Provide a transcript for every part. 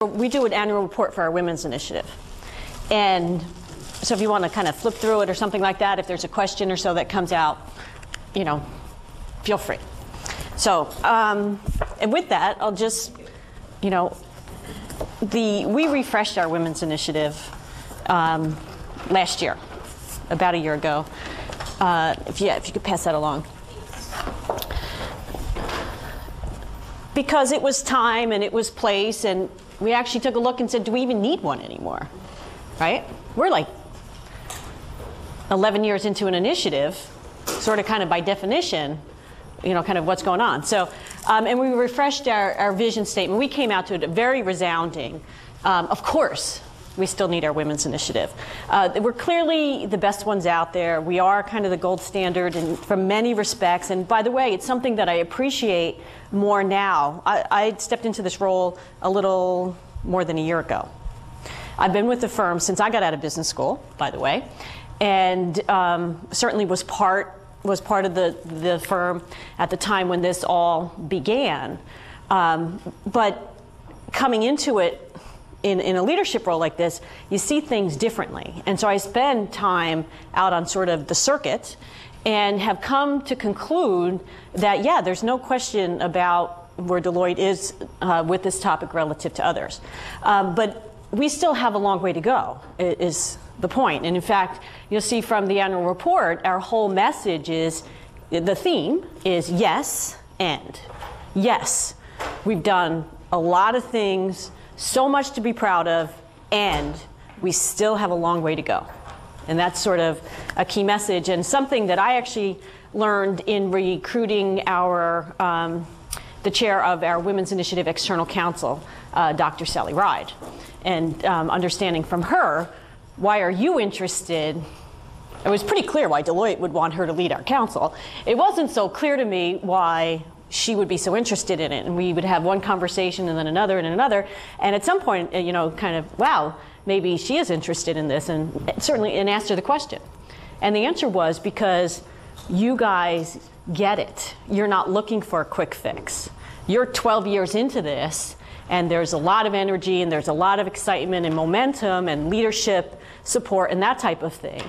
We do an annual report for our women's initiative. And so if you want to kind of flip through it or something like that, if there's a question or so that comes out, you know, feel free. So, and with that, I'll just, you know, we refreshed our women's initiative last year, about a year ago. If you could pass that along. Because it was time and it was place, and we actually took a look and said, do we even need one anymore, right? We're like 11 years into an initiative, sort of kind of by definition, you know, kind of what's going on. So, and we refreshed our vision statement. We came out to it very resounding. Of course, we still need our women's initiative. We're clearly the best ones out there. We are kind of the gold standard from many respects. And by the way, it's something that I appreciate more now. I stepped into this role a little more than a year ago. I've been with the firm since I got out of business school, by the way, and certainly was part of the firm at the time when this all began. But coming into it in a leadership role like this, you see things differently. And so I spend time out on sort of the circuit and have come to conclude that, yeah, there's no question about where Deloitte is with this topic relative to others. But we still have a long way to go, is the point. And in fact, you'll see from the annual report, our whole message is, the theme is yes and. Yes, we've done a lot of things, so much to be proud of, and we still have a long way to go. And that's sort of a key message, and something that I actually learned in recruiting the chair of our Women's Initiative External Counsel, Dr. Sally Ride, and understanding from her, why are you interested? It was pretty clear why Deloitte would want her to lead our council. It wasn't so clear to me why she would be so interested in it, and we would have one conversation and then another and another, and at some point, you know, kind of, wow, maybe she is interested in this, and certainly, and asked her the question. And the answer was, because you guys get it. You're not looking for a quick fix. You're 12 years into this, and there's a lot of energy, and there's a lot of excitement and momentum and leadership support and that type of thing.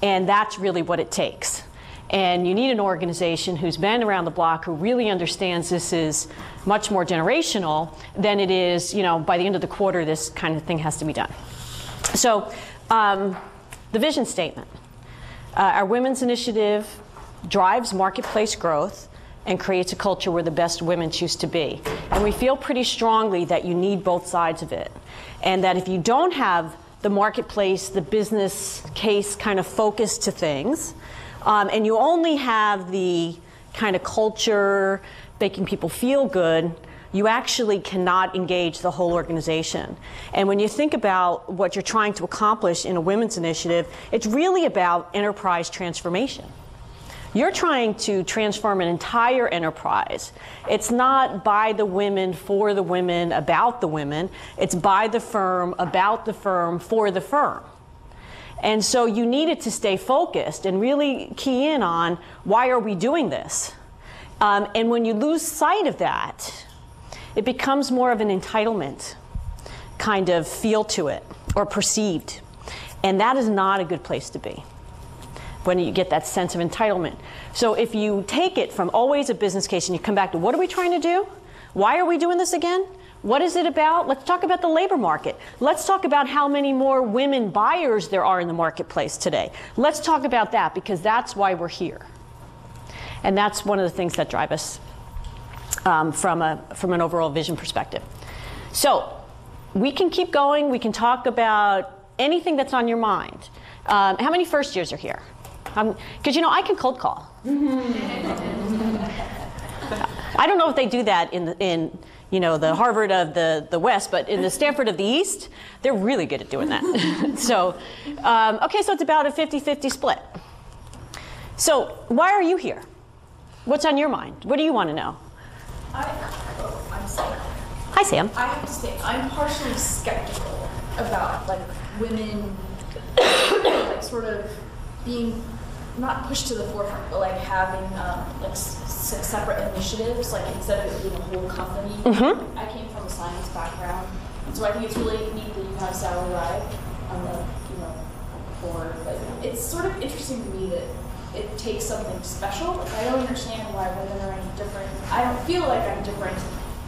And that's really what it takes. And you need an organization who's been around the block, who really understands this is much more generational than it is, you know, by the end of the quarter, this kind of thing has to be done. So the vision statement. Our women's initiative drives marketplace growth and creates a culture where the best women choose to be. And we feel pretty strongly that you need both sides of it. And that if you don't have the marketplace, the business case kind of focus to things, and you only have the kind of culture making people feel good, you actually cannot engage the whole organization. And when you think about what you're trying to accomplish in a women's initiative, it's really about enterprise transformation. You're trying to transform an entire enterprise. It's not by the women, for the women, about the women. It's by the firm, about the firm, for the firm. And so you needed to stay focused and really key in on, why are we doing this? And when you lose sight of that, it becomes more of an entitlement kind of feel to it, or perceived. And that is not a good place to be when you get that sense of entitlement. So if you take it from always a business case and you come back to, what are we trying to do? Why are we doing this again? What is it about? Let's talk about the labor market. Let's talk about how many more women buyers there are in the marketplace today. Let's talk about that, because that's why we're here. And that's one of the things that drive us from an overall vision perspective. So we can keep going. We can talk about anything that's on your mind. How many first years are here? Because, you know, I can cold call. I don't know if they do that in you know, the Harvard of the West, but in the Stanford of the East, they're really good at doing that. So, okay, so it's about a 50-50 split. So why are you here? What's on your mind? What do you want to know? I'm Sam. Hi, Sam. I have to say, I'm partially skeptical about, like, women, like, sort of being not pushed to the forefront, but like having like separate initiatives, like instead of it being a whole company. I came from a science background, So I think it's really neat that you have Sally Ride on the board. But it's sort of interesting to me that it takes something special. Like, I don't understand why women are any different. I don't feel like I'm different,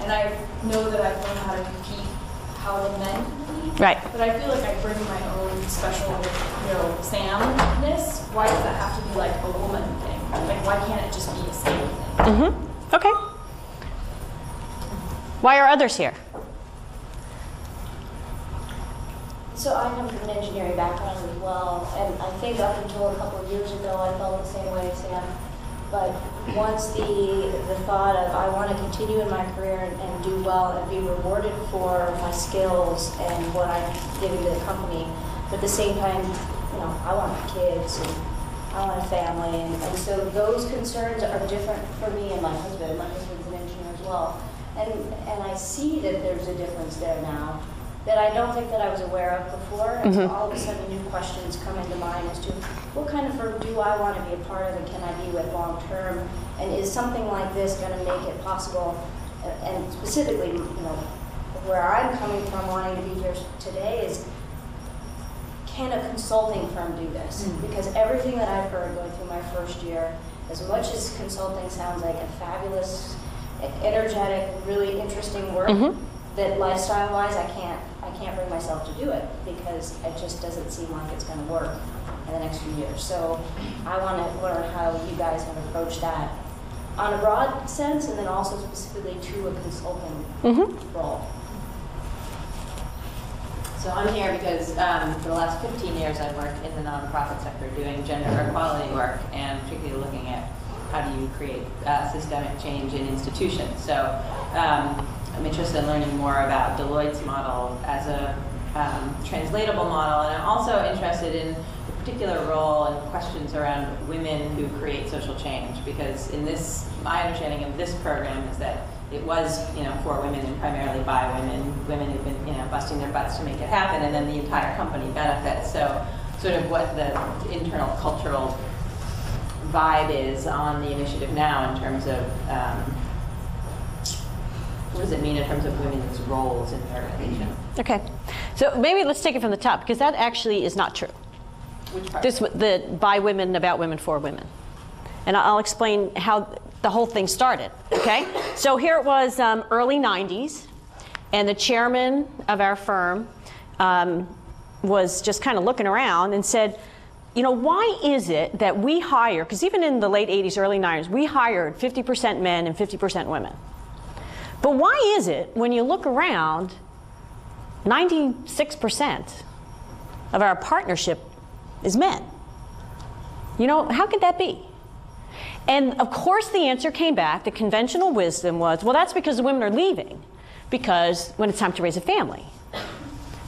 and I know that I've learned how to compete how the men compete. Right. But I feel like I bring my own special, Sam-ness. Why does that have to be like a woman thing? Like, why can't it just be a Sam thing? Mm-hmm. Okay. Why are others here? So I come from an engineering background as well, and I think up until a couple of years ago I felt the same way, Sam. But once the thought of I want to continue in my career and do well and be rewarded for my skills and what I'm giving to the company, but at the same time, I want kids and I want a family, and so those concerns are different for me and my husband. My husband's an engineer as well, and I see that there's a difference there now that I don't think that I was aware of before. And so all of a sudden new questions come into mind as to what kind of firm do I want to be a part of and can I be with long term? And is something like this going to make it possible? And specifically, where I'm coming from wanting to be here today is, can a consulting firm do this? Because everything that I've heard going through my first year, as much as consulting sounds like a fabulous, energetic, really interesting work, that lifestyle-wise, I can't bring myself to do it because it just doesn't seem like it's going to work in the next few years. So I want to learn how you guys have approached that on a broad sense, and then also specifically to a consulting role. So I'm here because for the last 15 years I've worked in the nonprofit sector doing gender equality work, and particularly looking at how do you create systemic change in institutions. So I'm interested in learning more about Deloitte's model as a translatable model, and I'm also interested in the particular role and questions around women who create social change, because in this, my understanding of this program is that it was, for women and primarily by women who've been, busting their butts to make it happen, and then the entire company benefits. So sort of what the internal cultural vibe is on the initiative now in terms of what does it mean in terms of women's roles in the organization? Okay, so maybe let's take it from the top, because that actually is not true. Which part? The by women, about women, for women. And I'll explain how the whole thing started, okay? So here it was early 90s, and the chairman of our firm was just kind of looking around and said, why is it that we hire, because even in the late 80s, early 90s, we hired 50% men and 50% women. But why is it, when you look around, 96% of our partnership is men? How could that be? And of course the answer came back, the conventional wisdom was, well, that's because the women are leaving, because when it's time to raise a family.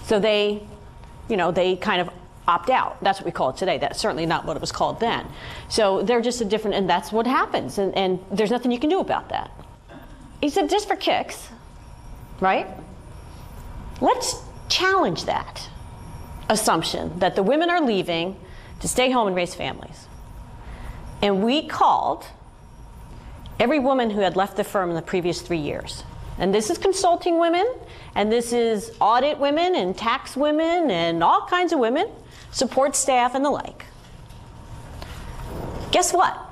So they kind of opt out. That's what we call it today. That's certainly not what it was called then. So they're just a different, and that's what happens. And there's nothing you can do about that. He said, just for kicks, right? Let's challenge that assumption that the women are leaving to stay home and raise families. And we called every woman who had left the firm in the previous 3 years. And this is consulting women, and this is audit women, and tax women, and all kinds of women, support staff, and the like. Guess what?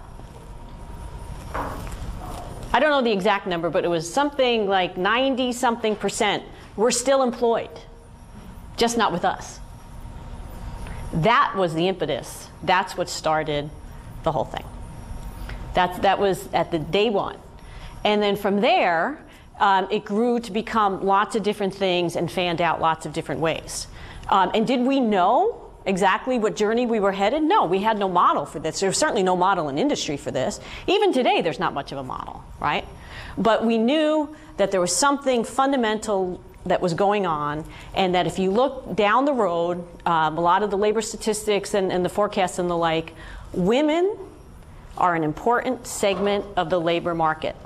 I don't know the exact number, but it was something like 90-something% were still employed, just not with us. That was the impetus. That's what started the whole thing. That was at the day one. And then from there, it grew to become lots of different things and fanned out lots of different ways. And did we know exactly what journey we were headed? No, we had no model for this. There was certainly no model in industry for this. Even today, there's not much of a model, right? But we knew that there was something fundamental that was going on, and that if you look down the road, a lot of the labor statistics and the forecasts and the like, women are an important segment of the labor market.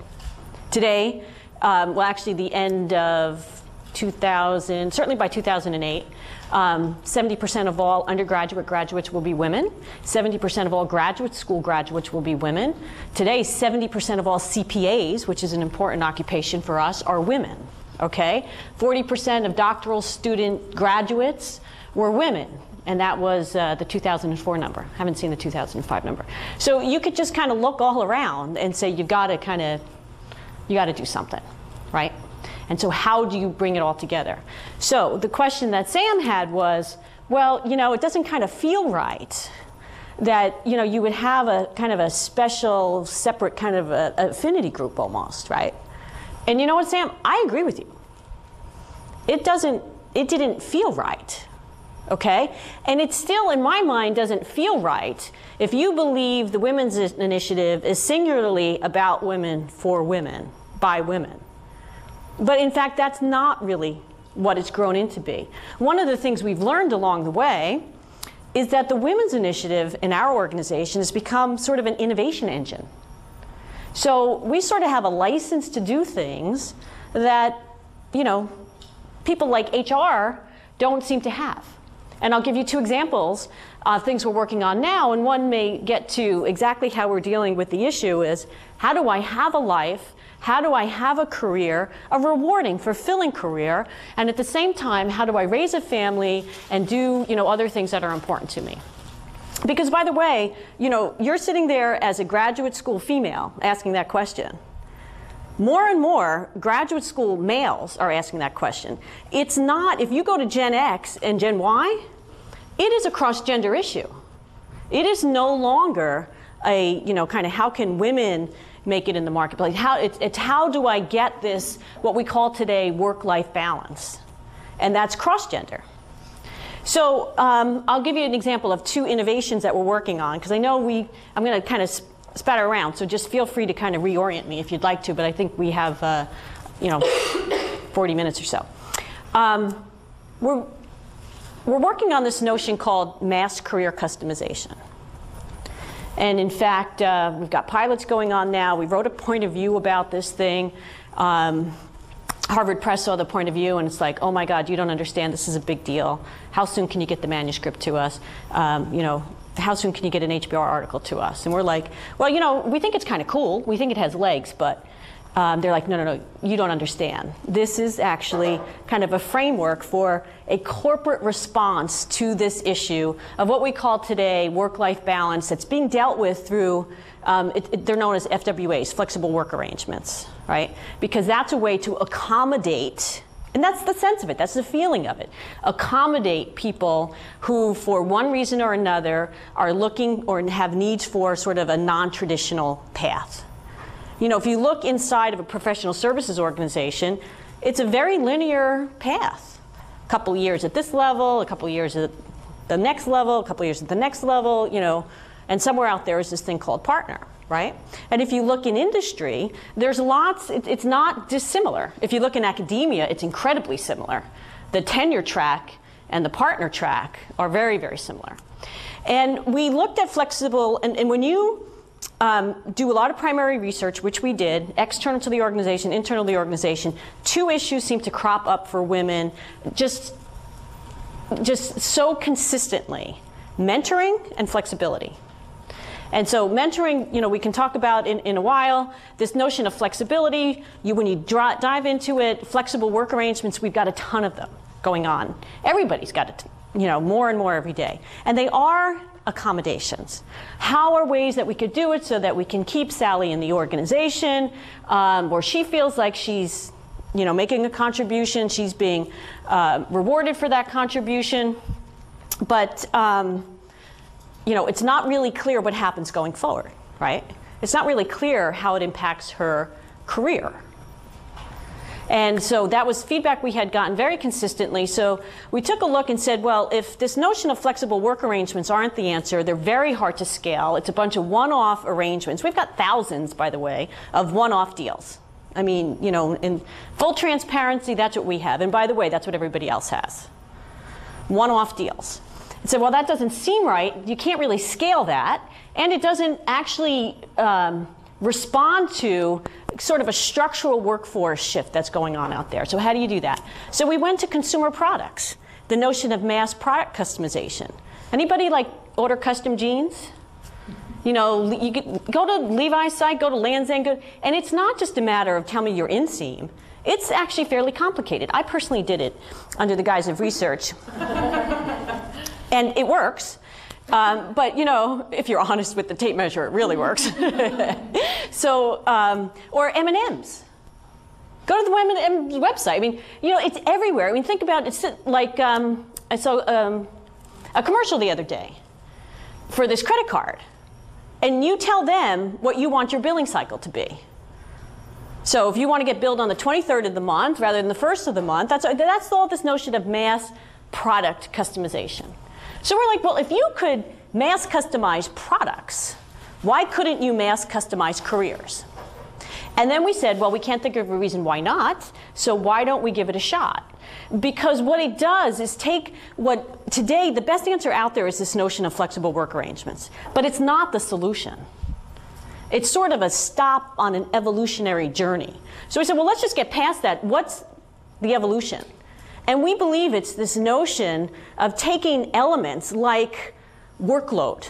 Today, well, actually the end of 2000, certainly by 2008, 70% of all undergraduate graduates will be women. 70% of all graduate school graduates will be women. Today, 70% of all CPAs, which is an important occupation for us, are women. okay? 40% of doctoral student graduates were women, and that was the 2004 number. I haven't seen the 2005 number. So you could just kind of look all around and say you got to do something, right? And so how do you bring it all together? So the question that Sam had was, well, it doesn't kind of feel right that you would have a kind of a special, separate kind of a affinity group almost, right? And you know what, Sam? I agree with you. It didn't feel right, okay? And it still, in my mind, doesn't feel right if you believe the Women's Initiative is singularly about women, for women, by women. But in fact, that's not really what it's grown into be. One of the things we've learned along the way is that the Women's Initiative in our organization has become sort of an innovation engine. So we sort of have a license to do things that, people like HR don't seem to have. And I'll give you two examples of things we're working on now, and one may get to exactly how we're dealing with the issue is, how do I have a life? How do I have a career, a rewarding, fulfilling career, and at the same time, how do I raise a family and do other things that are important to me? Because by the way, you're sitting there as a graduate school female asking that question. More and more graduate school males are asking that question. It's not, if you go to Gen X and Gen Y, it is a cross-gender issue. It is no longer a, kind of how can women make it in the marketplace. It's how do I get this, what we call today, work-life balance. And that's cross-gender. So I'll give you an example of two innovations that we're working on, because I know I'm going to kind of spatter around, so just feel free to kind of reorient me if you'd like to, but I think we have 40 minutes or so. We're working on this notion called mass career customization. And in fact, we've got pilots going on now. We wrote a point of view about this thing. Harvard Press saw the point of view, and it's like, oh my God, you don't understand. This is a big deal. How soon can you get the manuscript to us? How soon can you get an HBR article to us? And we're like, well, we think it's kind of cool. We think it has legs, but they're like, no, you don't understand. This is actually kind of a framework for a corporate response to this issue of what we call today work-life balance that's being dealt with through, they're known as FWAs, flexible work arrangements, right? Because that's a way to accommodate, and that's the sense of it, that's the feeling of it, accommodate people who, for one reason or another, are looking or have needs for sort of a non-traditional path. If you look inside of a professional services organization, it's a very linear path. A couple years at this level, a couple years at the next level, a couple years at the next level, and somewhere out there is this thing called partner, right? And if you look in industry, there's lots, it's not dissimilar. If you look in academia, it's incredibly similar. The tenure track and the partner track are very, very similar. And we looked at flexible, and when you do a lot of primary research, which we did, external to the organization, internal to the organization, two issues seem to crop up for women just so consistently: mentoring and flexibility. And so mentoring, we can talk about in a while. This notion of flexibility, when you dive into it, flexible work arrangements, we've got a ton of them going on. Everybody's got it, more and more every day. And they are accommodations. How are ways that we could do it so that we can keep Sally in the organization, where she feels like she's, making a contribution, she's being rewarded for that contribution, but it's not really clear what happens going forward, right? It's not really clear how it impacts her career. And so that was feedback we had gotten very consistently. So we took a look and said, well, if this notion of flexible work arrangements aren't the answer, they're very hard to scale. It's a bunch of one-off arrangements. We've got thousands, by the way, of one-off deals. I mean, in full transparency, that's what we have. And by the way, that's what everybody else has. One-off deals. And so, well, that doesn't seem right. You can't really scale that. And it doesn't actually respond to sort of a structural workforce shift that's going on out there. So how do you do that? So we went to consumer products, the notion of mass product customization. Anybody order custom jeans? You could go to Levi's site, go to Lands' End, and it's not just a matter of tell me your inseam. It's actually fairly complicated. I personally did it under the guise of research. And it works. But you know, if you're honest with the tape measure, it really works. So, or M&Ms. Go to the M&M's website. I mean, you know, it's everywhere. I mean, think about it. It's like I saw a commercial the other day for this credit card, and you tell them what you want your billing cycle to be. So if you want to get billed on the 23rd of the month rather than the 1st of the month, that's all this notion of mass product customization. So we're like, well, if you could mass customize products, why couldn't you mass customize careers? And then we said, well, we can't think of a reason why not, so why don't we give it a shot? Because what it does is take what today, the best answer out there is this notion of flexible work arrangements, but it's not the solution. It's sort of a stop on an evolutionary journey. So we said, well, let's just get past that. What's the evolution? And we believe it's this notion of taking elements like workload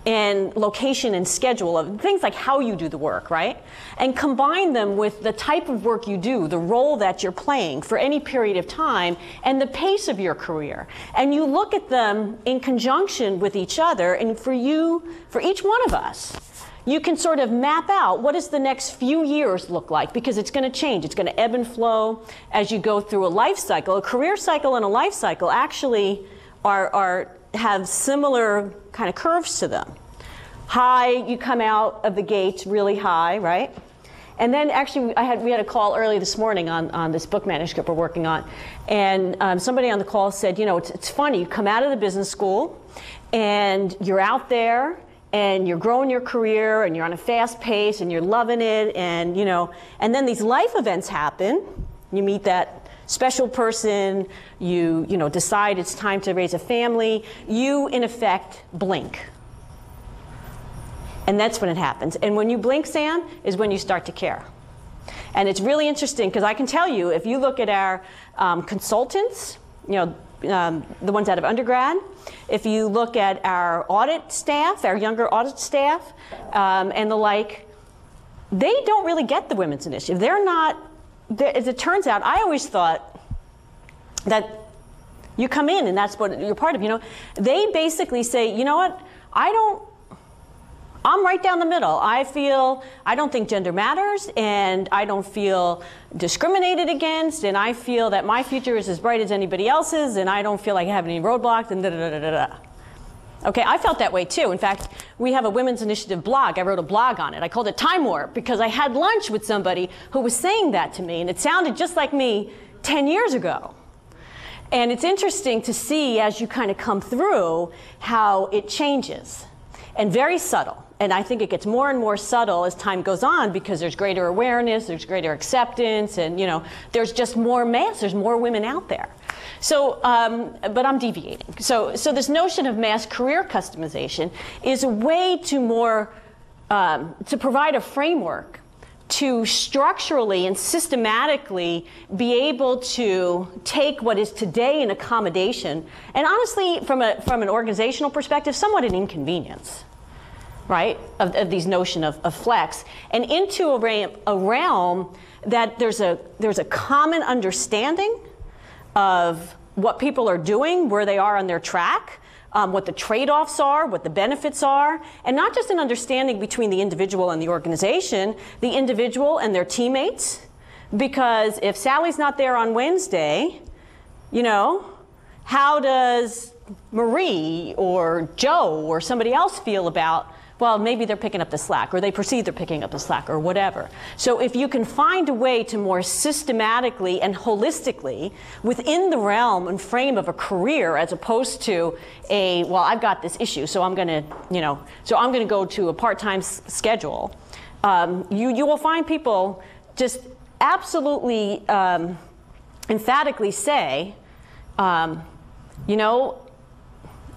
and location and schedule of things like how you do the work, right? And combine them with the type of work you do, the role that you're playing for any period of time, and the pace of your career. And you look at them in conjunction with each other, and for each one of us, you can sort of map out what does the next few years look like, because it's going to change. It's going to ebb and flow as you go through a life cycle. A career cycle and a life cycle actually have similar kind of curves to them. High, you come out of the gates really high, right? And then actually we had a call early this morning on this book manuscript we're working on, and somebody on the call said, you know, it's funny, you come out of the business school and you're out there and you're growing your career and you're on a fast pace and you're loving it, and you know, and then these life events happen. You meet that special person, you know, decide it's time to raise a family, you in effect blink. And that's when it happens. And when you blink, Sam, is when you start to care. And it's really interesting because I can tell you, if you look at our consultants, you know, the ones out of undergrad, if you look at our audit staff, our younger audit staff, and the like, they don't really get the women's initiative. They're not, as it turns out, I always thought that you come in and that's what you're part of, you know. They basically say, you know what, I'm right down the middle. I don't think gender matters, and I don't feel discriminated against, and I feel that my future is as bright as anybody else's, and I don't feel like I have any roadblocks, and da-da-da-da-da. Okay, I felt that way too. In fact, we have a women's initiative blog. I wrote a blog on it. I called it Time Warp because I had lunch with somebody who was saying that to me, and it sounded just like me 10 years ago. And it's interesting to see as you kind of come through how it changes, and very subtle. And I think it gets more and more subtle as time goes on because there's greater awareness, there's greater acceptance, and you know, there's just more mass, there's more women out there. So, but I'm deviating. So this notion of mass career customization is a way to to provide a framework to structurally and systematically be able to take what is today an accommodation, and honestly, from an organizational perspective, somewhat an inconvenience, right, of these notion of flex, and into a realm that there's a common understanding of what people are doing, where they are on their track, what the trade-offs are, what the benefits are, and not just an understanding between the individual and the organization, the individual and their teammates, because if Sally's not there on Wednesday, you know, how does Marie or Joe or somebody else feel about, well, maybe they're picking up the slack, or they perceive they're picking up the slack, or whatever. So if you can find a way to more systematically and holistically, within the realm and frame of a career, as opposed to well, I've got this issue, so I'm going to, you know, so I'm going to go to a part-time schedule. You will find people just absolutely emphatically say, you know,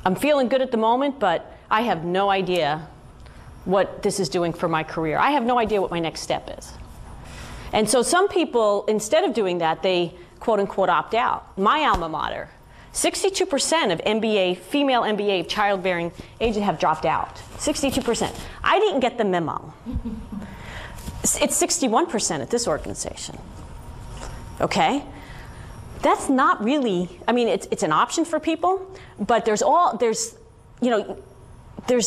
I'm feeling good at the moment, but I have no idea what this is doing for my career. I have no idea what my next step is. And so some people, instead of doing that, they quote unquote opt out. My alma mater, 62% of MBA, female MBA childbearing ages have dropped out. 62%. I didn't get the memo. It's 61% at this organization. Okay? That's not really, I mean, it's an option for people, but there's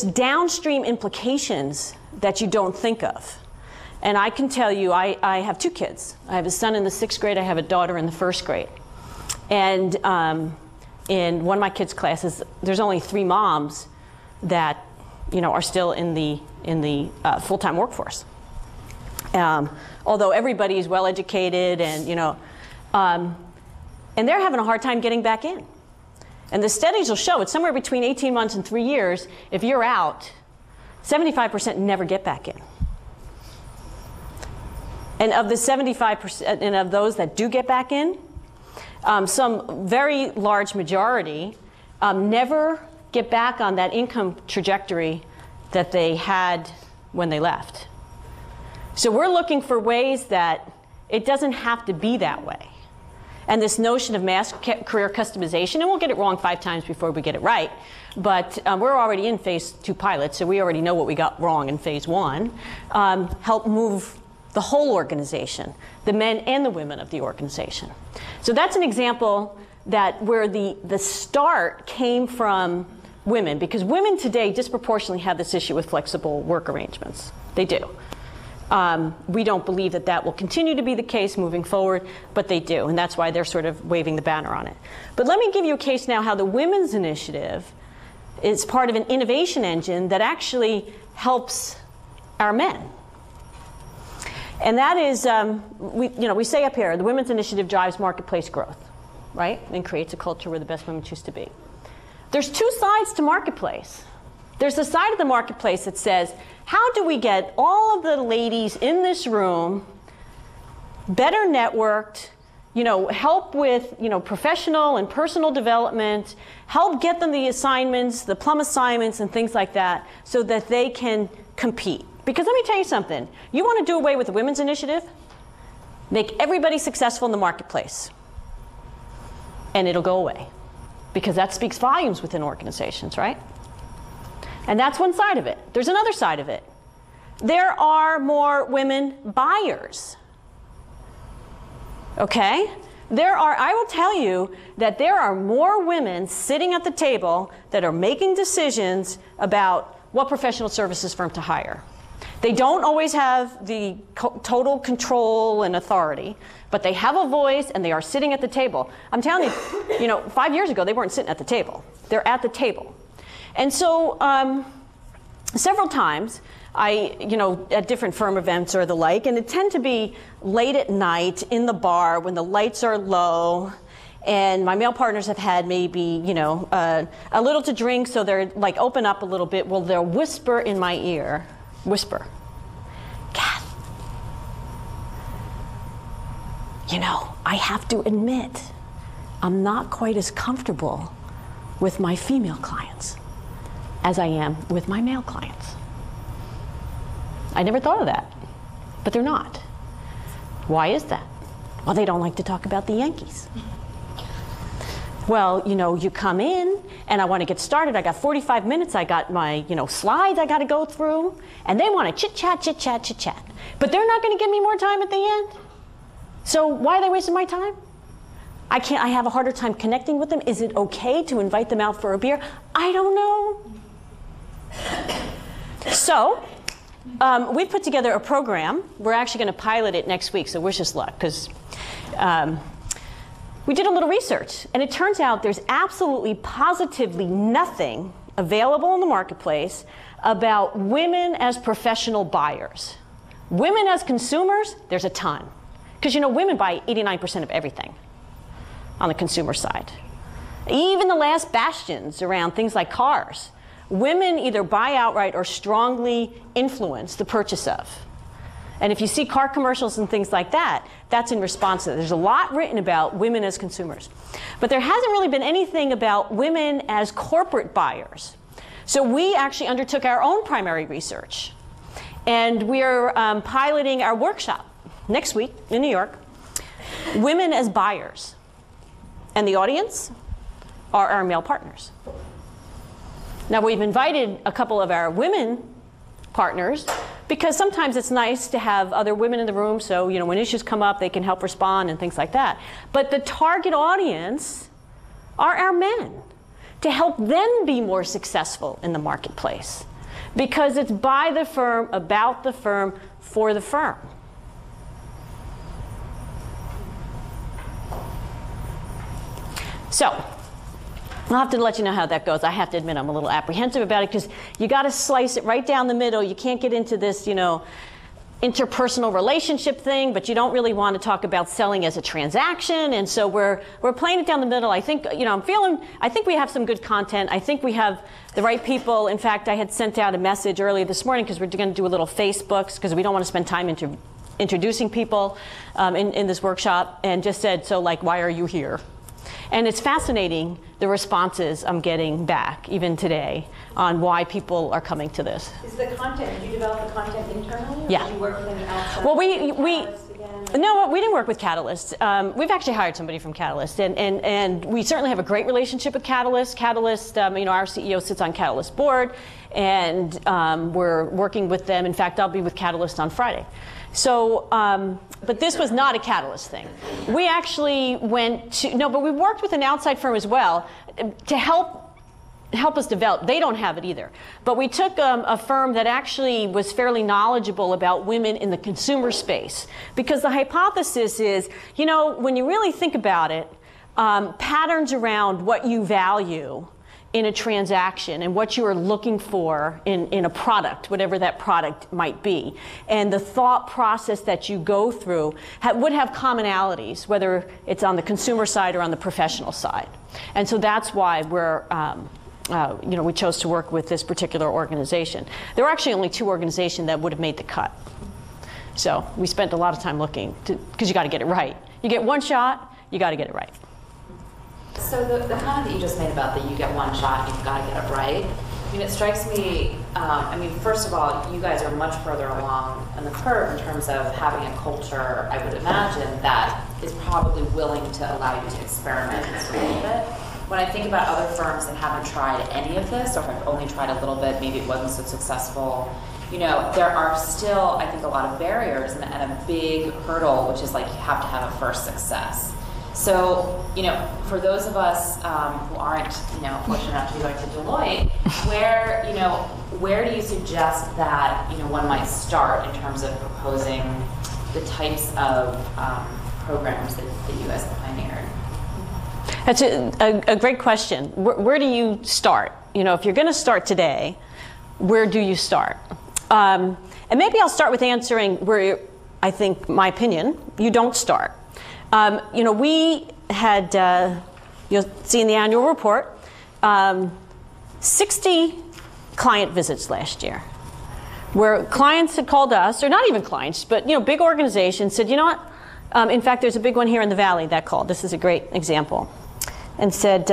downstream implications that you don't think of. And I can tell you, I have 2 kids. I have a son in the 6th grade, I have a daughter in the 1st grade. And in one of my kids' classes, there's only 3 moms that, are still in the full-time workforce. Although everybody is well educated and they're having a hard time getting back in. And the studies will show it's somewhere between 18 months and 3 years. If you're out, 75% never get back in. And of the 75%, and of those that do get back in, some very large majority never get back on that income trajectory that they had when they left. So we're looking for ways that it doesn't have to be that way. And this notion of mass career customization, and we'll get it wrong 5 times before we get it right, but we're already in phase 2 pilot, so we already know what we got wrong in phase 1, help move the whole organization, the men and the women of the organization. So that's an example that where the start came from women, because women today disproportionately have this issue with flexible work arrangements. They do. We don't believe that that will continue to be the case moving forward, but they do, and that's why they're sort of waving the banner on it. But let me give you a case now how the Women's Initiative is part of an innovation engine that actually helps our men. And that is, we say up here, the Women's Initiative drives marketplace growth, right? And creates a culture where the best women choose to be. There's 2 sides to marketplace. There's the side of the marketplace that says, how do we get all of the ladies in this room better networked, help with, professional and personal development, help get them the assignments, the plum assignments and things like that so that they can compete. Because let me tell you something, you want to do away with the Women's Initiative, make everybody successful in the marketplace, and it'll go away. Because that speaks volumes within organizations, right? And that's one side of it. There's another side of it. There are more women buyers. Okay? I will tell you that there are more women sitting at the table that are making decisions about what professional services firm to hire. They don't always have the total control and authority, but they have a voice and they are sitting at the table. I'm telling you, 5 years ago, they weren't sitting at the table. They're at the table. And so several times, at different firm events or the like, and it tend to be late at night in the bar when the lights are low, and my male partners have had maybe, a little to drink, so they're like open up a little bit. Well, they'll whisper in my ear, Kath, I have to admit, I'm not quite as comfortable with my female clients as I am with my male clients. I never thought of that, but they're not. Why is that? Well, they don't like to talk about the Yankees. Well, you come in and I want to get started. I got 45 minutes. I got my, slides I got to go through, and they want to chit chat. But they're not going to give me more time at the end. So why are they wasting my time? I have a harder time connecting with them. Is it okay to invite them out for a beer? I don't know. So we've put together a program. We're actually going to pilot it next week, so wish us luck, because we did a little research, and it turns out there's absolutely positively nothing available in the marketplace about women as professional buyers. Women as consumers, there's a ton. Because women buy 89% of everything on the consumer side. Even the last bastions around things like cars, women either buy outright or strongly influence the purchase of. And if you see car commercials and things like that, that's in response to that. There's a lot written about women as consumers. But there hasn't really been anything about women as corporate buyers. So we actually undertook our own primary research. And we are piloting our workshop next week in New York, Women as Buyers. And the audience are our male partners. Now, we've invited a couple of our women partners because sometimes it's nice to have other women in the room, so when issues come up, they can help respond and things like that. But the target audience are our men, to help them be more successful in the marketplace, because it's by the firm, about the firm, for the firm. So I'll have to let you know how that goes. I have to admit I'm a little apprehensive about it, because you got to slice it right down the middle. You can't get into this, interpersonal relationship thing, but you don't really want to talk about selling as a transaction. And so we're playing it down the middle. I think, I think we have some good content. I think we have the right people. In fact, I had sent out a message earlier this morning, because we're going to do a little Facebooks, because we don't want to spend time introducing people in this workshop, and just said, so like, why are you here? And it's fascinating, the responses I'm getting back, even today, on why people are coming to this. Is the content, did you develop the content internally? Or Yeah. did you work with any outside? Well, we didn't work with Catalyst. We've actually hired somebody from Catalyst, and we certainly have a great relationship with Catalyst. Catalyst, our CEO sits on Catalyst board, and we're working with them. In fact, I'll be with Catalyst on Friday. So, but this was not a Catalyst thing. We actually but we worked with an outside firm as well to help us develop. They don't have it either. But we took a firm that actually was fairly knowledgeable about women in the consumer space. Because the hypothesis is, when you really think about it, patterns around what you value in a transaction and what you are looking for in a product, whatever that product might be, and the thought process that you go through would have commonalities, whether it's on the consumer side or on the professional side. And so that's why we chose to work with this particular organization. There were actually only 2 organizations that would have made the cut. So we spent a lot of time looking, because you got to get it right. You get one shot, you got to get it right. So the comment that you just made about that you get one shot and you've got to get it right, it strikes me, first of all, you guys are much further along in the curve in terms of having a culture, I would imagine, that is probably willing to allow you to experiment just a little bit. When I think about other firms that haven't tried any of this, or have only tried a little bit, maybe it wasn't so successful, there are still, I think, a lot of barriers and a big hurdle, which is like you have to have a first success. So, for those of us who aren't, fortunate enough to be going to Deloitte, where do you suggest that, one might start in terms of proposing the types of programs that you guys have pioneered? That's a great question. Where do you start? If you're going to start today, where do you start? And maybe I'll start with answering where I think, my opinion, you don't start. We had, you'll see in the annual report, 60 client visits last year, where clients had called us, or not even clients, but big organizations said, what? In fact, there's a big one here in the Valley that called. This is a great example, and said,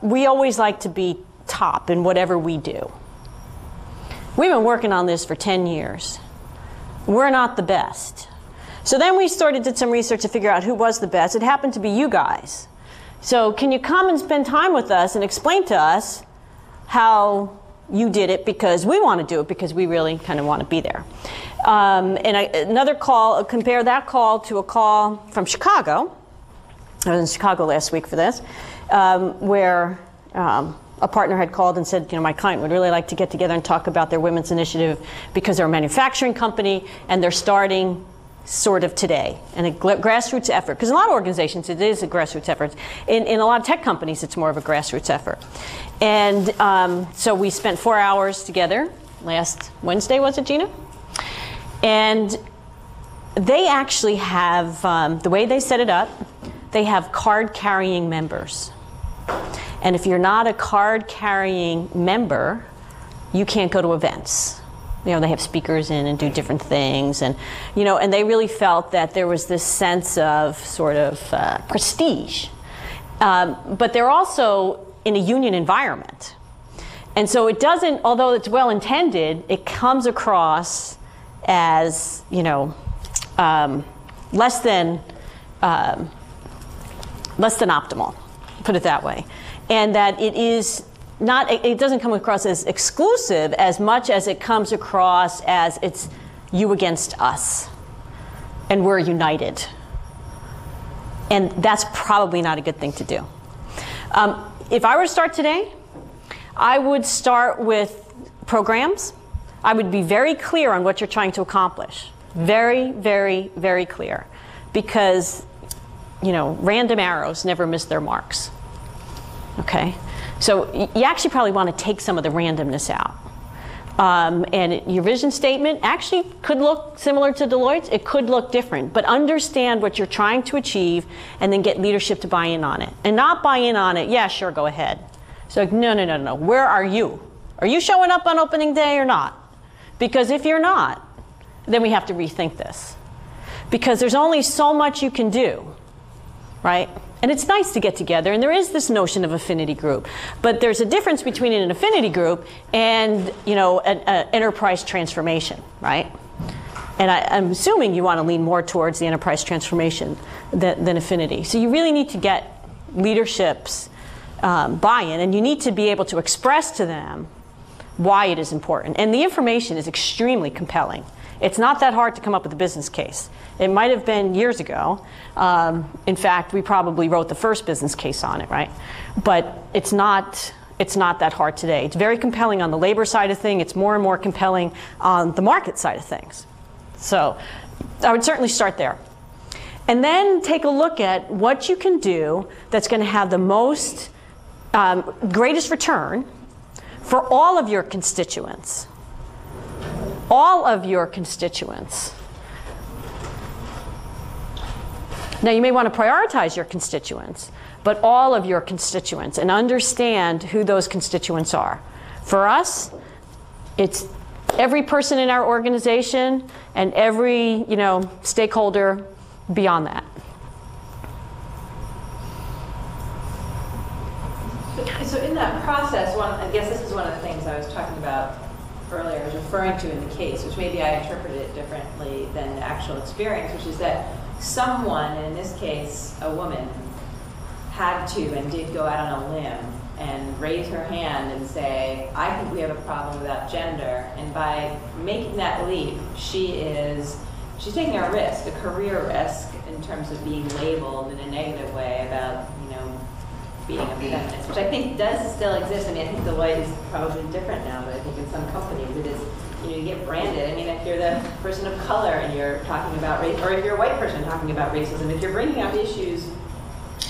we always like to be top in whatever we do. We've been working on this for 10 years. We're not the best. So then we did some research to figure out who was the best. It happened to be you guys. So can you come and spend time with us and explain to us how you did it, because we want to do it, because we really kind of want to be there. Another call, compare that call to a call from Chicago. I was in Chicago last week for this, where a partner had called and said, my client would really like to get together and talk about their women's initiative, because they're a manufacturing company and they're starting sort of today, and a grassroots effort, because in a lot of organizations it is a grassroots effort. In a lot of tech companies it's more of a grassroots effort. And so we spent 4 hours together last Wednesday, was it, Gina? And they actually have, the way they set it up, they have card-carrying members. And if you're not a card-carrying member, you can't go to events. They have speakers in and do different things, and and they really felt that there was this sense of sort of prestige. But they're also in a union environment, and so it doesn't. Although it's well intended, it comes across as less than optimal, put it that way, and that it is it doesn't come across as exclusive as much as it comes across as it's you against us, and we're united. And that's probably not a good thing to do. If I were to start today, I would start with programs. I would be very clear on what you're trying to accomplish. Very, very, very clear. Because, you know, random arrows never miss their marks. Okay? So you actually probably want to take some of the randomness out. And your vision statement actually could look similar to Deloitte's. It could look different. But understand what you're trying to achieve and then get leadership to buy in on it. And not buy in on it, yeah, sure, go ahead. So no, no, no, no. Where are you? Are you showing up on opening day or not? Because if you're not, then we have to rethink this. Because there's only so much you can do, right? And it's nice to get together, and there is this notion of affinity group. But there's a difference between an affinity group and, you know, an enterprise transformation, right? And I'm assuming you want to lean more towards the enterprise transformation than affinity. So you really need to get leadership's buy-in, and you need to be able to express to them why it is important. And the information is extremely compelling. It's not that hard to come up with a business case. It might have been years ago. In fact, we probably wrote the first business case on it, right? But it's not that hard today. It's very compelling on the labor side of things. It's more and more compelling on the market side of things. So I would certainly start there. And then take a look at what you can do that's going to have the most greatest return for all of your constituents. All of your constituents. Now, you may want to prioritize your constituents, but all of your constituents, and understand who those constituents are. For us, it's every person in our organization and every, you know, stakeholder beyond that. So in that process, I guess this is one of the things I was talking about earlier, I was referring to in the case, which maybe I interpreted it differently than the actual experience, which is that someone, and in this case a woman, had to and did go out on a limb and raise her hand and say, I think we have a problem without gender. And by making that leap, she's taking a risk, a career risk, in terms of being labeled in a negative way about, you know, being a feminist, which I think does still exist. I mean, I think Deloitte is probably different now, but I think in some companies it is, you know, you get branded. I mean, if you're the person of color and you're talking about race, or if you're a white person talking about racism, if you're bringing up issues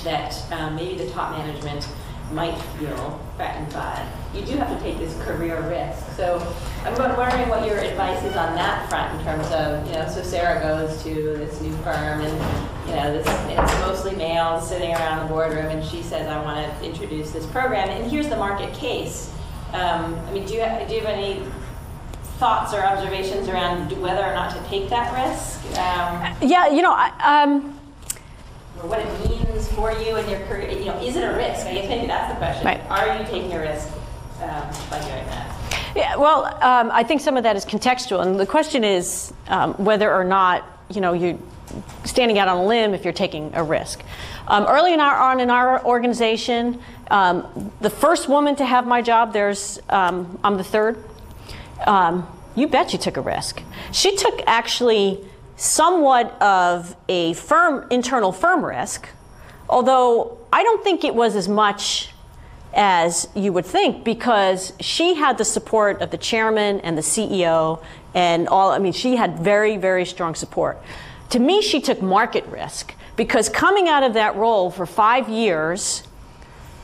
that maybe the top management might feel threatened by, you do have to take this career risk. So I'm wondering what your advice is on that front in terms of, you know, so Sarah goes to this new firm and, you know, it's mostly males sitting around the boardroom, and she says, I want to introduce this program, and here's the market case. I mean, do you have any thoughts or observations around whether or not to take that risk? Yeah, you know, or what it means for you and your career, you know, is it a risk? I guess maybe that's the question. Right. Are you taking a risk by doing that? Yeah, well, I think some of that is contextual, and the question is whether or not, you know, you're standing out on a limb if you're taking a risk. Early on in our organization, the first woman to have my job, I'm the third. You bet you took a risk. She took actually somewhat of a internal firm risk, although I don't think it was as much as you would think, because she had the support of the chairman and the CEO and all. I mean, she had very, very strong support. To me, she took market risk, because coming out of that role for 5 years,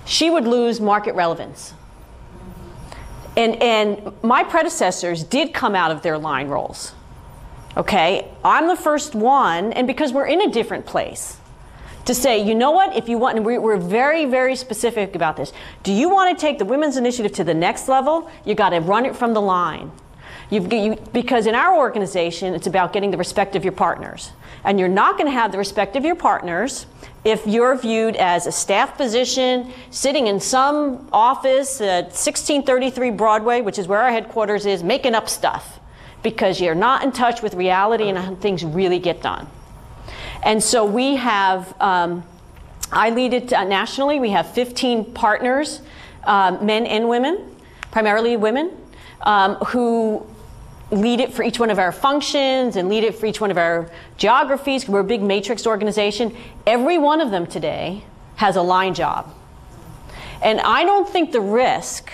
she would lose market relevance. And my predecessors did come out of their line roles. Okay, I'm the first one, and because we're in a different place, to say, you know what, if you want, and we're very, very specific about this. Do you want to take the women's initiative to the next level? You got to run it from the line. Because in our organization, it's about getting the respect of your partners. And you're not going to have the respect of your partners if you're viewed as a staff position, sitting in some office at 1633 Broadway, which is where our headquarters is, making up stuff, because you're not in touch with reality and how things really get done. And so we have, I lead it nationally, we have 15 partners men and women, primarily women, who lead it for each one of our functions and lead it for each one of our geographies. We're a big matrix organization. Every one of them today has a line job. And I don't think the risk,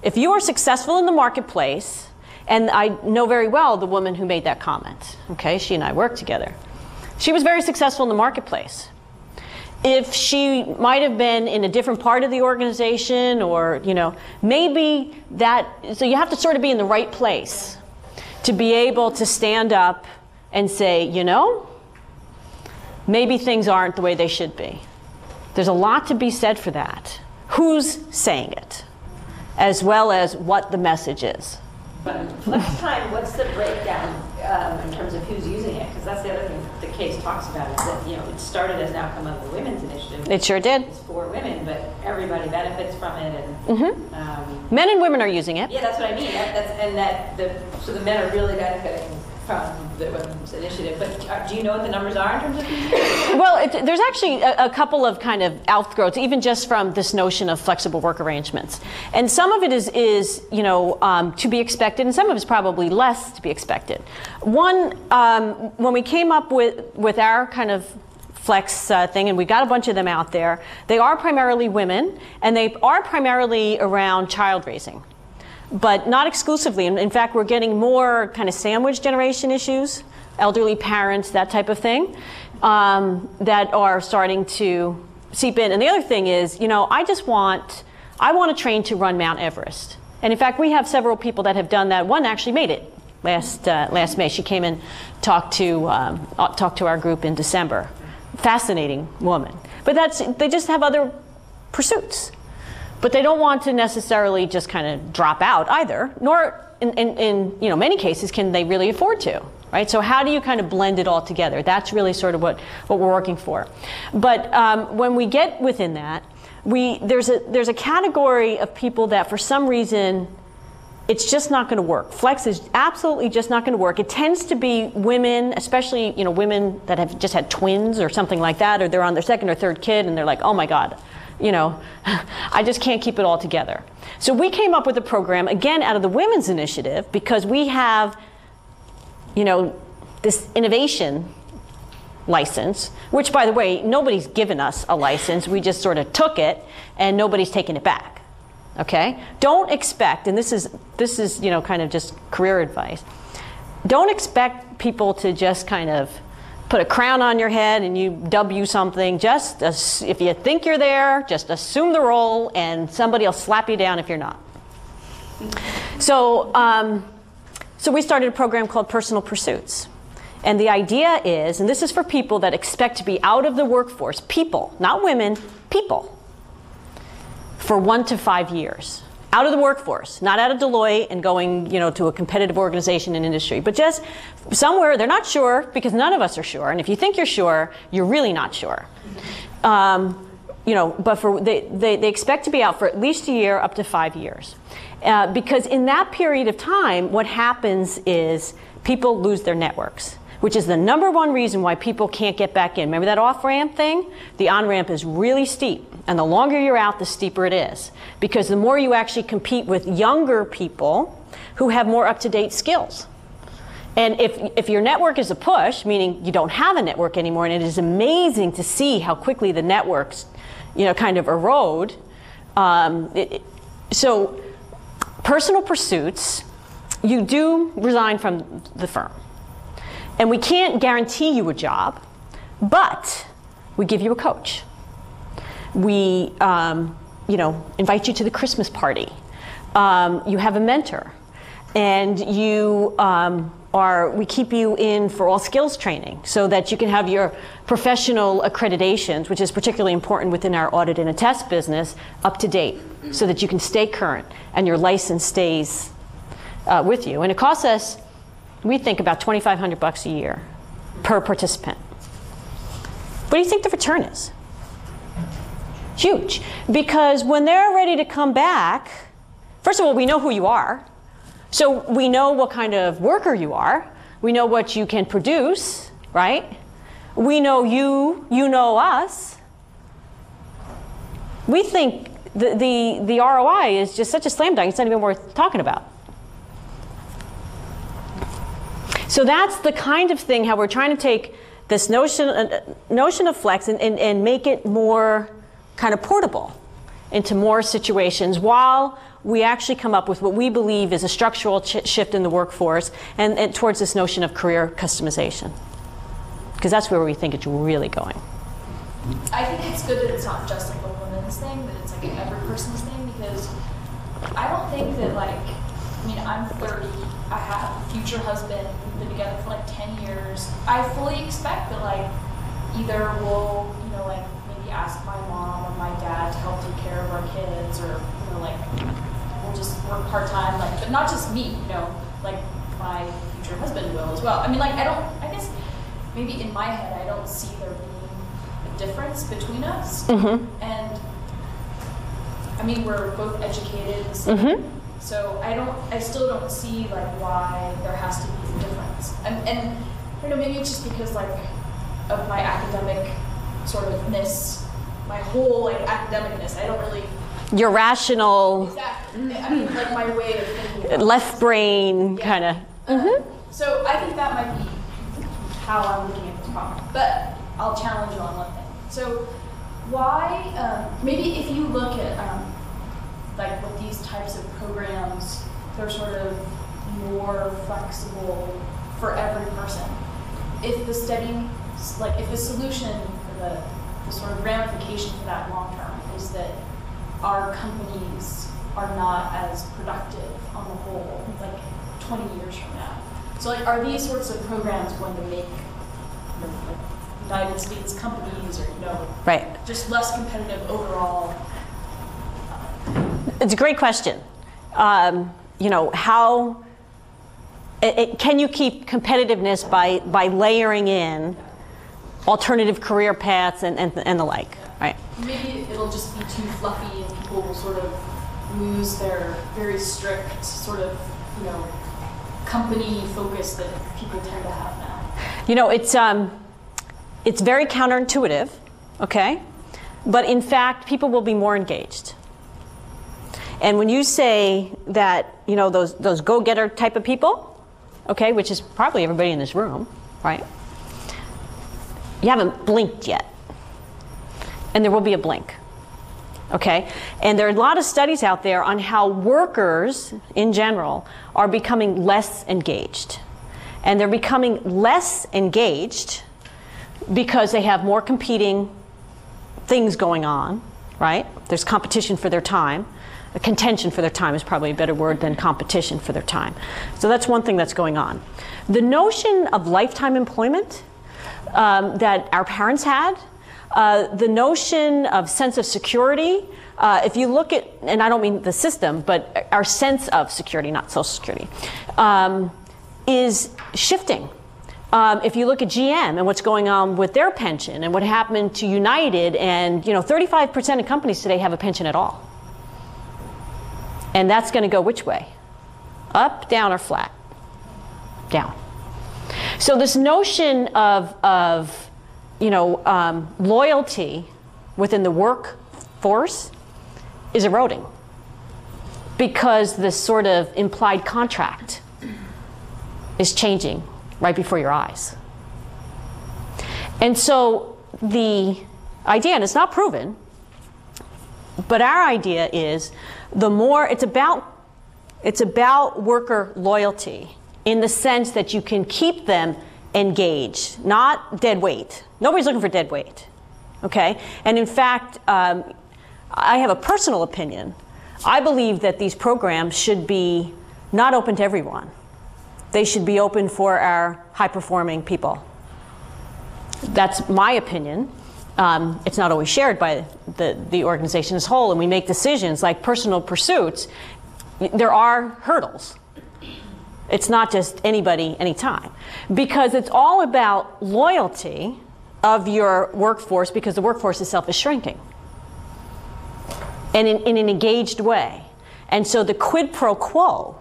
if you are successful in the marketplace, and I know very well the woman who made that comment, okay, she and I worked together. She was very successful in the marketplace. If she might have been in a different part of the organization, or, you know, maybe that, so you have to sort of be in the right place to be able to stand up and say, you know, maybe things aren't the way they should be. There's a lot to be said for that. Who's saying it, as well as what the message is. But next time, what's the breakdown in terms of who's using it? Because that's the other thing the case talks about, is that, you know, it started as an outcome of the women's initiative. It sure did. It's for women, but everybody benefits from it. And men and women are using it. yeah, that's what I mean. So the men are really benefiting from the women's initiative. But do you know what the numbers are in terms of who's using it? Well, there's actually a couple of kind of outgrowths, even just from this notion of flexible work arrangements. And some of it is you know, to be expected, and some of it's probably less to be expected. One, when we came up with our kind of flex thing, and we got a bunch of them out there, they are primarily women, and they are primarily around child raising, but not exclusively. In fact, we're getting more kind of sandwich generation issues, elderly parents, that type of thing, that are starting to seep in. And the other thing is, you know, I want to train to run Mount Everest. And in fact, we have several people that have done that. One actually made it last May. She came and talked to our group in December. Fascinating woman. But they just have other pursuits. But they don't want to necessarily just kind of drop out either, nor in you know, many cases can they really afford to, right? So how do you kind of blend it all together? That's really sort of what we're working for. But when we get within that, there's a category of people that for some reason it's just not going to work. Flex is absolutely just not going to work. It tends to be women, especially, you know, women that have just had twins or something like that, or they're on their second or third kid and they're like, oh my God, you know, I just can't keep it all together. So we came up with a program, again, out of the Women's Initiative, because we have, you know, this innovation license, which, by the way, nobody's given us a license. We just sort of took it, and nobody's taken it back. Okay? Don't expect, and this is you know, kind of just career advice. Don't expect people to just kind of put a crown on your head and you dub you something. Just if you think you're there, just assume the role, and somebody will slap you down if you're not. So we started a program called Personal Pursuits. And the idea is, and this is for people that expect to be out of the workforce, people, not women, people, for 1 to 5 years. Out of the workforce, not out of Deloitte and going, you know, to a competitive organization in industry, but just somewhere they're not sure, because none of us are sure. And if you think you're sure, you're really not sure. You know, but they expect to be out for at least a year, up to 5 years. Because in that period of time, what happens is people lose their networks, which is the #1 reason why people can't get back in. Remember that off-ramp thing? The on-ramp is really steep. And the longer you're out, the steeper it is. Because the more you actually compete with younger people who have more up-to-date skills. And if your network is a push, meaning you don't have a network anymore, and it is amazing to see how quickly the networks, you know, kind of erode. So personal pursuits, you do resign from the firm. And we can't guarantee you a job, but we give you a coach. We you know, invite you to the Christmas party. You have a mentor. And we keep you in for all skills training so that you can have your professional accreditations, which is particularly important within our audit and attest business, up to date, so that you can stay current and your license stays with you. And it costs us, we think, about $2,500 a year per participant. What do you think the return is? Huge. Because when they're ready to come back, first of all, we know who you are. So we know what kind of worker you are. We know what you can produce, right? We know you know us. We think the ROI is just such a slam dunk, it's not even worth talking about. So that's the kind of thing how we're trying to take this notion of flex and make it more kind of portable into more situations while we actually come up with what we believe is a structural shift in the workforce and towards this notion of career customization. Because that's where we think it's really going. I think it's good that it's not just like a woman's thing, that it's like an every person's thing, because I don't think that like, I mean, I'm 30, I have a future husband, we've been together for like 10 years. I fully expect that like either we'll, you know, like maybe ask my mom or my dad to help take care of our kids, or, you know, like we'll just work part-time, like, but not just me, you know, like my future husband will as well. I mean, like, I guess maybe in my head, I don't see there being a difference between us. Mm-hmm. And I mean, we're both educated, Mm-hmm. so I still don't see like why there has to be a difference. And you know, maybe it's just because like of my academic sort of-ness, my whole like academicness. I don't really. Your rational. Exactly. I mean, like my way of thinking. About left brain kind of. Mm-hmm. So I think that might be how I'm looking at this problem. But I'll challenge you on one thing. So why, maybe if you look at like with these types of programs, they're sort of more flexible for every person. If the if the solution for the sort of ramification for that long term is that our companies are not as productive on the whole, like 20 years from now. So like, are these sorts of programs going to make United States companies, or, you know, Right. just less competitive overall? It's a great question. You know, how can you keep competitiveness by layering in alternative career paths and the like, right? Maybe it'll just be too fluffy and people will sort of lose their very strict sort of, you know, company focus that people tend to have now. You know, it's very counterintuitive, okay? But in fact, people will be more engaged. And when you say that, you know, those go-getter type of people, okay, which is probably everybody in this room, right? You haven't blinked yet. And there will be a blink, okay? And there are a lot of studies out there on how workers, in general, are becoming less engaged. And they're becoming less engaged because they have more competing things going on, right? There's competition for their time. A contention for their time is probably a better word than competition for their time. So that's one thing that's going on. The notion of lifetime employment that our parents had, the notion of sense of security, if you look at, and I don't mean the system, but our sense of security, not Social Security, is shifting. If you look at GM and what's going on with their pension and what happened to United, and, you know, 35% of companies today have a pension at all. And that's going to go which way? Up, down, or flat? Down. So this notion of you know, loyalty within the workforce is eroding because this sort of implied contract is changing right before your eyes. And so the idea, and it's not proven, but our idea is the more it's about worker loyalty in the sense that you can keep them engaged, not dead weight. Nobody's looking for dead weight, okay? And in fact, I have a personal opinion. I believe that these programs should be not open to everyone. They should be open for our high-performing people. That's my opinion. It's not always shared by the organization as a whole, and we make decisions like personal pursuits. There are hurdles. It's not just anybody, anytime. Because it's all about loyalty of your workforce, because the workforce itself is shrinking. And in an engaged way. And so the quid pro quo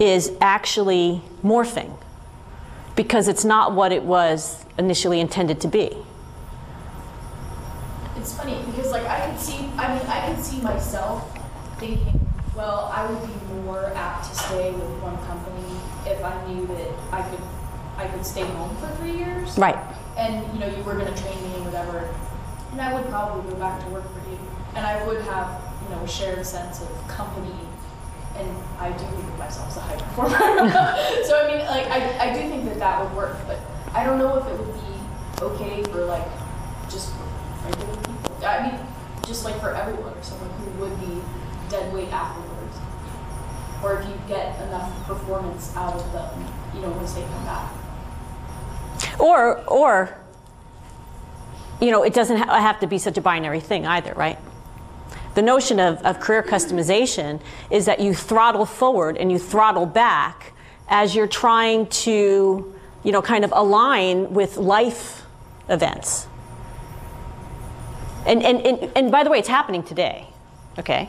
is actually morphing, because it's not what it was initially intended to be. It's funny because like I could see myself thinking, well, I would be more apt to stay with one company if I knew that I could stay home for 3 years. Right. And you know, you were going to train me and whatever, and I would probably go back to work for you, and I would have, you know, a shared sense of company, and I do think of myself as a high performer. So I mean, like, I do think that that would work, but I don't know if it would be okay for like just regular people. I mean, just like for everyone, or someone who would be dead weight afterwards, or if you get enough performance out of them, you know, once they come back. Or, you know, it doesn't have to be such a binary thing either, right? The notion of career customization is that you throttle forward and you throttle back as you're trying to, you know, kind of align with life events. And by the way, it's happening today, okay?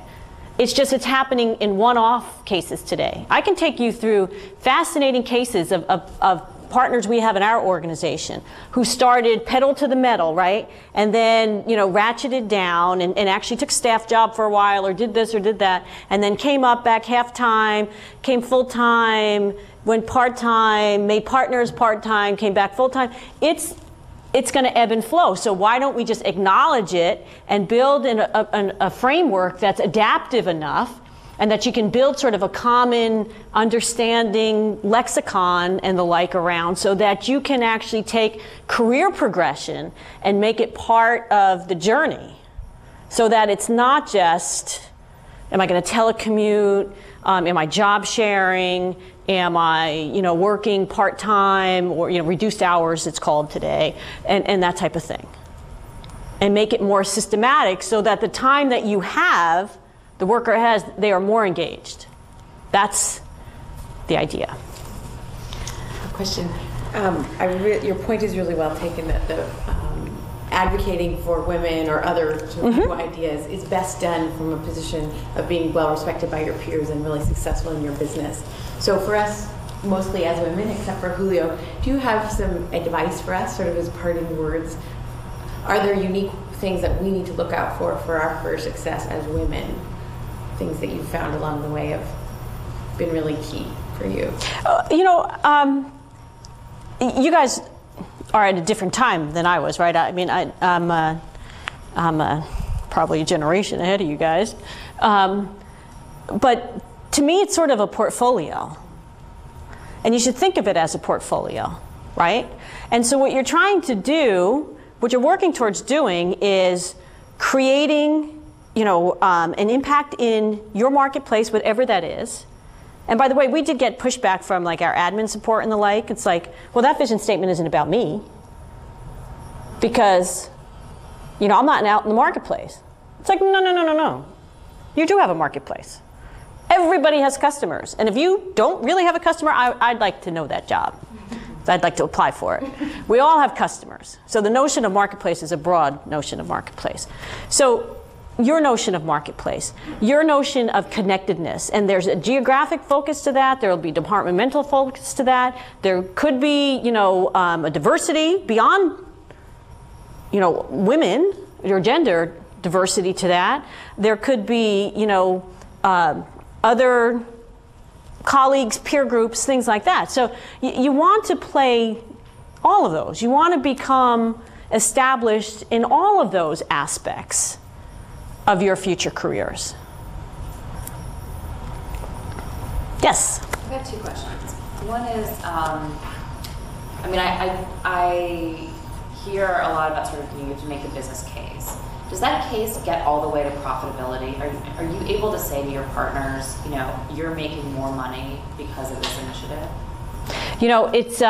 It's happening in one-off cases today. I can take you through fascinating cases of partners we have in our organization who started pedal to the metal, right? And then, you know, ratcheted down and actually took a staff job for a while or did this or did that, and then came up back half-time, came full-time, went part-time, made partners part-time, came back full-time. It's going to ebb and flow. So why don't we just acknowledge it and build a framework that's adaptive enough and that you can build sort of a common understanding lexicon and the like around, so that you can actually take career progression and make it part of the journey, so that it's not just, am I going to telecommute, am I job sharing, am I, you know, working part-time, or, you know, reduced hours it's called today, and that type of thing. And make it more systematic so that the time that you have, the worker has, they are more engaged. That's the idea. A question. Your point is really well taken, that the advocating for women or other sort of new ideas is best done from a position of being well respected by your peers and really successful in your business. So for us, mostly as women, except for Julio, do you have some advice for us, sort of as parting words? Are there unique things that we need to look out for our career success as women? Things that you've found along the way have been really key for you? You know, you guys are at a different time than I was, right? I mean, I'm probably a generation ahead of you guys. But to me, it's sort of a portfolio. And you should think of it as a portfolio, right? And so what you're trying to do, what you're working towards doing, is creating, you know, an impact in your marketplace, whatever that is. And by the way, we did get pushback from like our admin support and the like. It's like, well, that vision statement isn't about me, because, you know, I'm not out in the marketplace. It's like, no. You do have a marketplace. Everybody has customers. And if you don't really have a customer, I'd like to know that job. I'd like to apply for it. We all have customers. So the notion of marketplace is a broad notion of marketplace. So your notion of marketplace, your notion of connectedness, and there's a geographic focus to that, there will be departmental focus to that, there could be, you know, a diversity beyond, you know, women, or gender diversity to that. There could be, you know, other colleagues, peer groups, things like that. So you want to play all of those. You want to become established in all of those aspects of your future careers. Yes? I have two questions. One is, I mean, I hear a lot about sort of you have to make a business case. Does that case get all the way to profitability? Are you able to say to your partners, you know, you're making more money because of this initiative? You know, it's...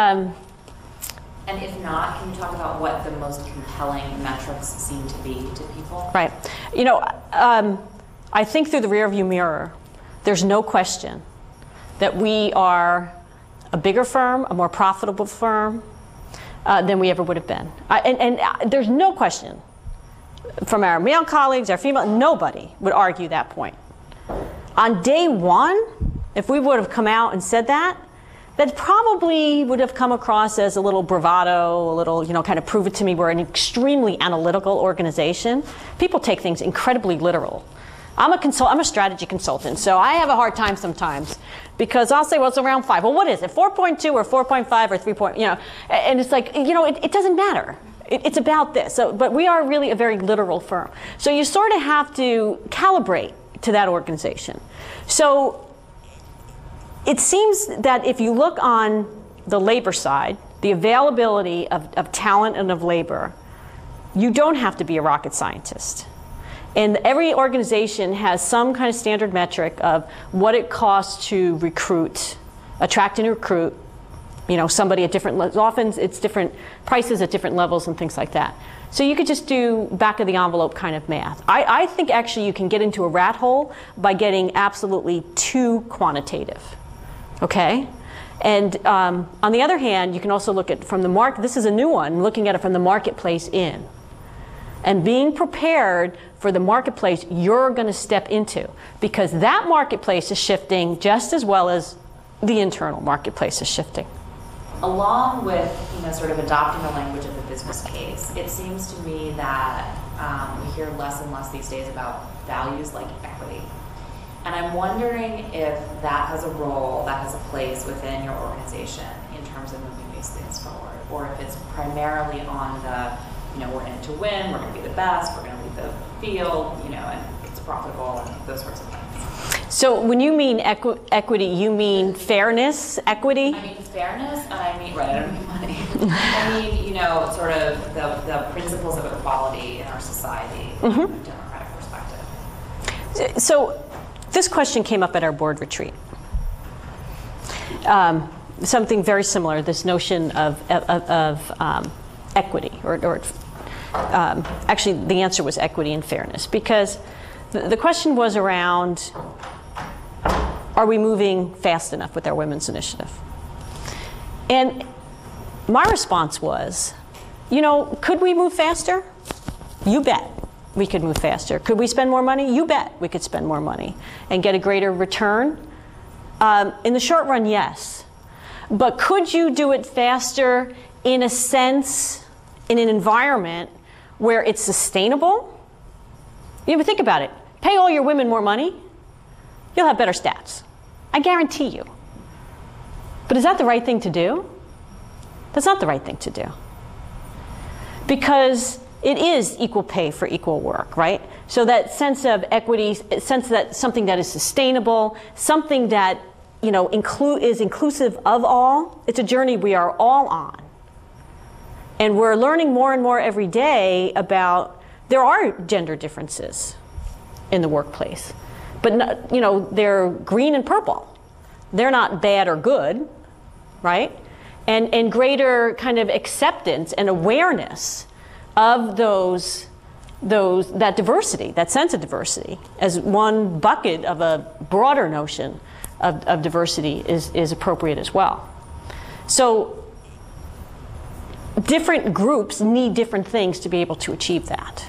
And if not, can you talk about what the most compelling metrics seem to be to people? Right. You know, I think through the rearview mirror, there's no question that we are a bigger firm, a more profitable firm than we ever would have been. And there's no question from our male colleagues, our female, nobody would argue that point. On day one, if we would have come out and said that, that probably would have come across as a little bravado, a little, you know, kind of prove it to me. We're an extremely analytical organization. People take things incredibly literal. I'm a strategy consultant, so I have a hard time sometimes because I'll say, well, it's around 5. Well, what is it? 4.2 or 4.5 or 3 point, and it's like, it doesn't matter. It's about this. So, but we are really a very literal firm. So you sort of have to calibrate to that organization. So it seems that if you look on the labor side, the availability of talent and of labor, you don't have to be a rocket scientist. And every organization has some kind of standard metric of what it costs to attract and recruit, somebody at different levels. Often it's different prices at different levels and things like that. So you could just do back of the envelope kind of math. I think actually you can get into a rat hole by getting absolutely too quantitative, okay? And on the other hand, you can also look at from the market. This is a new one, looking at it from the marketplace in. And being prepared for the marketplace you're going to step into, because that marketplace is shifting just as well as the internal marketplace is shifting. Along with sort of adopting the language of the business case, it seems to me that we hear less and less these days about values like equity. And I'm wondering if that has a role, that has a place within your organization in terms of moving these things forward, or if it's primarily on the we're in it to win, we're going to be the best, we're going to lead the field, and it's profitable and those sorts of things. So when you mean equity, you mean fairness, equity? I mean fairness, and I mean, right, I don't mean money. I mean, sort of the principles of equality in our society from a democratic perspective. So this question came up at our board retreat. Something very similar, this notion of equity, or actually the answer was equity and fairness, because the question was around, are we moving fast enough with our women's initiative? And my response was, could we move faster? You bet we could move faster. Could we spend more money? You bet we could spend more money and get a greater return. In the short run, yes. But could you do it faster in a sense, in an environment where it's sustainable? Think about it. Pay all your women more money, you'll have better stats. I guarantee you. But is that the right thing to do? That's not the right thing to do. Because it is equal pay for equal work, right? So that sense of equity, sense that something that is sustainable, something that is inclusive of all, it's a journey we are all on. And we're learning more and more every day about there are gender differences in the workplace. But they're green and purple. They're not bad or good, right? And greater kind of acceptance and awareness of that diversity, that sense of diversity, as one bucket of a broader notion of diversity is appropriate as well. So different groups need different things to be able to achieve that.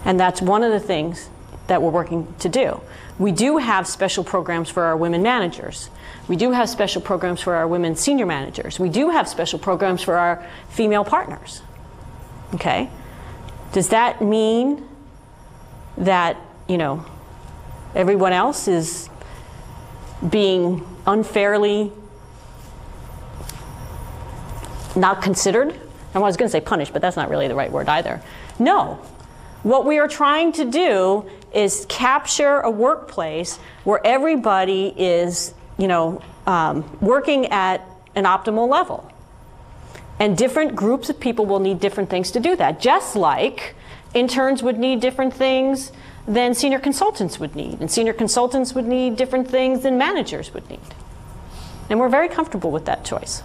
And that's one of the things that we're working to do. We do have special programs for our women managers. We do have special programs for our women senior managers. We do have special programs for our female partners. Okay? Does that mean that, everyone else is being unfairly not considered? I was going to say punished, but that's not really the right word either. No. What we are trying to do is capture a workplace where everybody is, working at an optimal level. And different groups of people will need different things to do that, just like interns would need different things than senior consultants would need, and senior consultants would need different things than managers would need. And we're very comfortable with that choice.